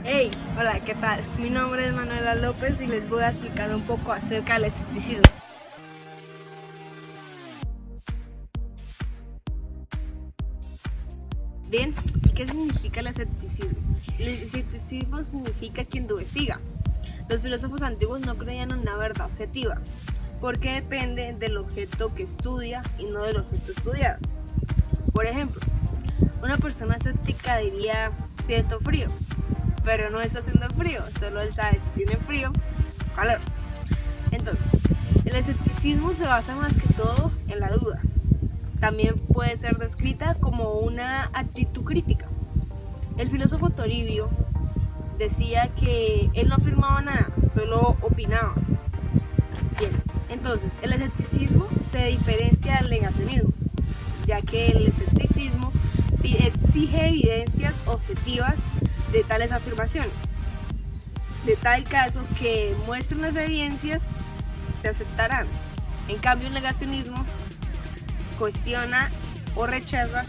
Hey, hola, ¿qué tal? Mi nombre es Manuela López y les voy a explicar un poco acerca del escepticismo. Bien, ¿qué significa el escepticismo? El escepticismo significa quien investiga. Los filósofos antiguos no creían en una verdad objetiva, porque depende del objeto que estudia y no del objeto estudiado. Por ejemplo, una persona escéptica diría, siento frío, pero no está haciendo frío, solo él sabe si tiene frío o calor. Entonces, el escepticismo se basa más que todo en la duda. También puede ser descrita como una actitud crítica. El filósofo Toribio decía que él no afirmaba nada, solo opinaba. Bien, entonces el escepticismo se diferencia del negacionismo, ya que el escepticismo exige evidencias objetivas de tales afirmaciones. De tal caso que muestren las evidencias, se aceptarán. En cambio, el negacionismo cuestiona o rechaza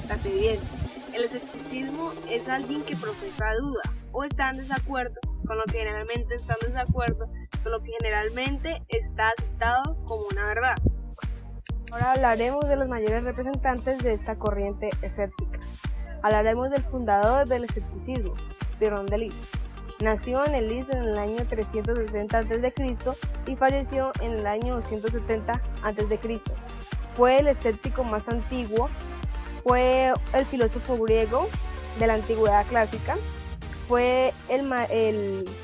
las evidencias. El escepticismo es alguien que profesa duda o está en desacuerdo con lo que generalmente está en desacuerdo, con lo que generalmente está aceptado como una verdad. Ahora hablaremos de los mayores representantes de esta corriente escéptica. Hablaremos del fundador del escepticismo, Pirrón de Lis. Nació en Lis en el año 360 a.C. y falleció en el año 270 a.C. Fue el escéptico más antiguo, fue el filósofo griego de la antigüedad clásica, fue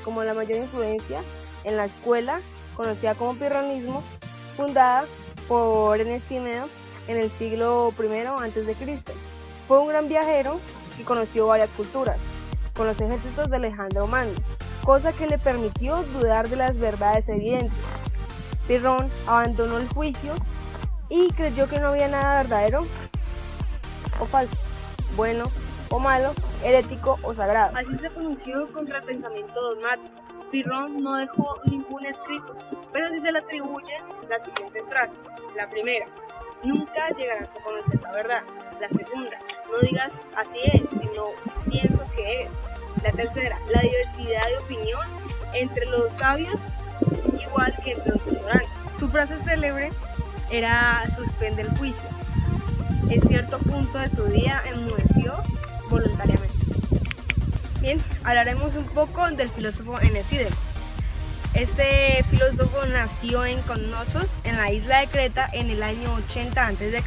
como la mayor influencia en la escuela conocida como pirronismo, fundada por Enestímedo en el siglo I a.C. Fue un gran viajero y conoció varias culturas, con los ejércitos de Alejandro Magno, cosa que le permitió dudar de las verdades evidentes. Pirrón abandonó el juicio y creyó que no había nada verdadero o falso, bueno o malo, herético o sagrado. Así se pronunció contra el pensamiento dogmático. Pirrón no dejó ningún escrito, pero sí se le atribuyen las siguientes frases. La primera, nunca llegarás a conocer la verdad. La segunda, no digas así es, sino pienso que es. La tercera, la diversidad de opinión entre los sabios igual que entre los ignorantes. Su frase célebre era suspende el juicio. En cierto punto de su vida enmudeció voluntariamente. Bien, hablaremos un poco del filósofo Enesídemo. Este filósofo nació en Cnosos, en la isla de Creta, en el año 80 a.C.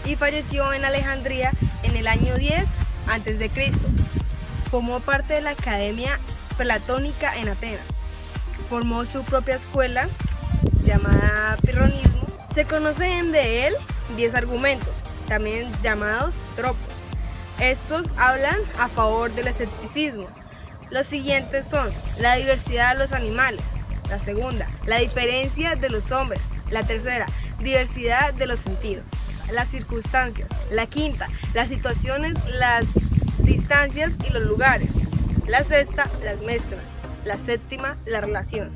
y falleció en Alejandría en el año 10 a.C. Formó parte de la Academia Platónica en Atenas. Formó su propia escuela llamada Pirronismo. Se conocen de él 10 argumentos, también llamados tropos. Estos hablan a favor del escepticismo. Los siguientes son la diversidad de los animales, la segunda, la diferencia de los hombres, la tercera, diversidad de los sentidos, las circunstancias, la quinta, las situaciones, las distancias y los lugares, la sexta, las mezclas, la séptima, la relación,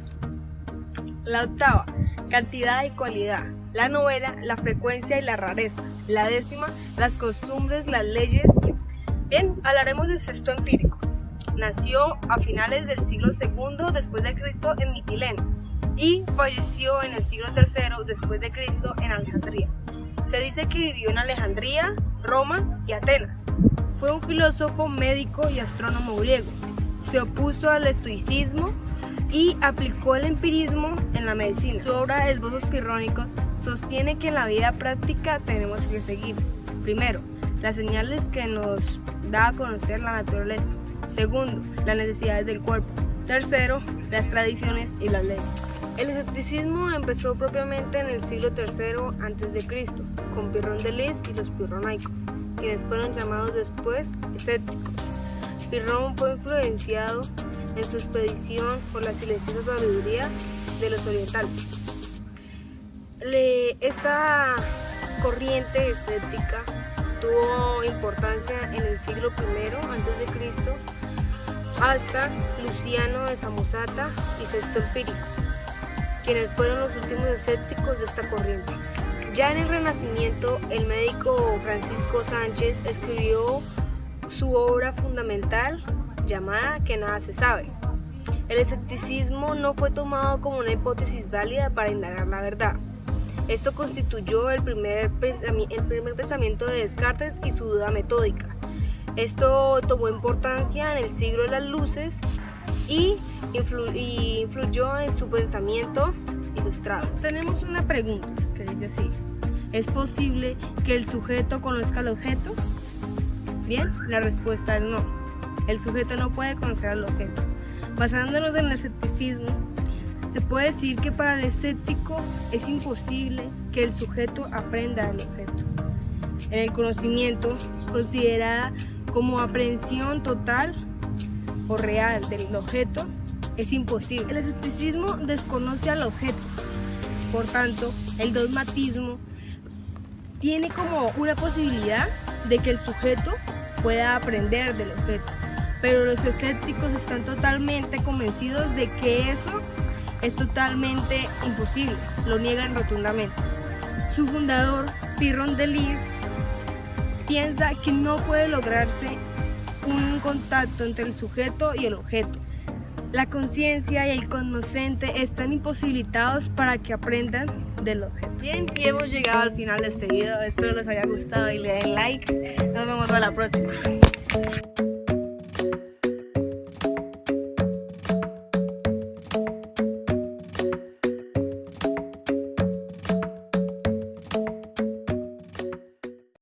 la octava, cantidad y cualidad, la novena, la frecuencia y la rareza, la décima, las costumbres, las leyes. Bien, hablaremos del sexto empírico. Nació a finales del siglo II después de Cristo en Mitilene y falleció en el siglo III después de Cristo en Alejandría. Se dice que vivió en Alejandría, Roma y Atenas. Fue un filósofo, médico y astrónomo griego. Se opuso al estoicismo y aplicó el empirismo en la medicina. Su obra Esbozos Pirrónicos sostiene que en la vida práctica tenemos que seguir, primero, las señales que nos da a conocer la naturaleza. Segundo, las necesidades del cuerpo. Tercero, las tradiciones y las leyes. El escepticismo empezó propiamente en el siglo III a.C. con Pirrón de Lis y los pirronaicos, quienes fueron llamados después escépticos. Pirrón fue influenciado en su expedición por la silenciosa sabiduría de los orientales. Esta corriente escéptica tuvo importancia en el siglo I a.C. hasta Luciano de Samosata y Sexto Empírico, quienes fueron los últimos escépticos de esta corriente. Ya en el Renacimiento, el médico Francisco Sánchez escribió su obra fundamental llamada que nada se sabe. El escepticismo no fue tomado como una hipótesis válida para indagar la verdad. Esto constituyó el primer pensamiento de Descartes y su duda metódica. Esto tomó importancia en el siglo de las luces y influyó en su pensamiento ilustrado. Tenemos una pregunta que dice así: ¿es posible que el sujeto conozca al objeto? Bien, la respuesta es no. El sujeto no puede conocer al objeto. Basándonos en el escepticismo, se puede decir que para el escéptico es imposible que el sujeto aprenda del objeto. En el conocimiento, considerada como aprehensión total o real del objeto, es imposible. El escepticismo desconoce al objeto. Por tanto, el dogmatismo tiene como una posibilidad de que el sujeto pueda aprender del objeto, pero los escépticos están totalmente convencidos de que eso es totalmente imposible, lo niegan rotundamente. Su fundador, Pyrrhon de Lis, piensa que no puede lograrse un contacto entre el sujeto y el objeto. La conciencia y el cognoscente están imposibilitados para que aprendan del objeto. Bien, y hemos llegado al final de este video. Espero les haya gustado y le den like. Nos vemos a la próxima.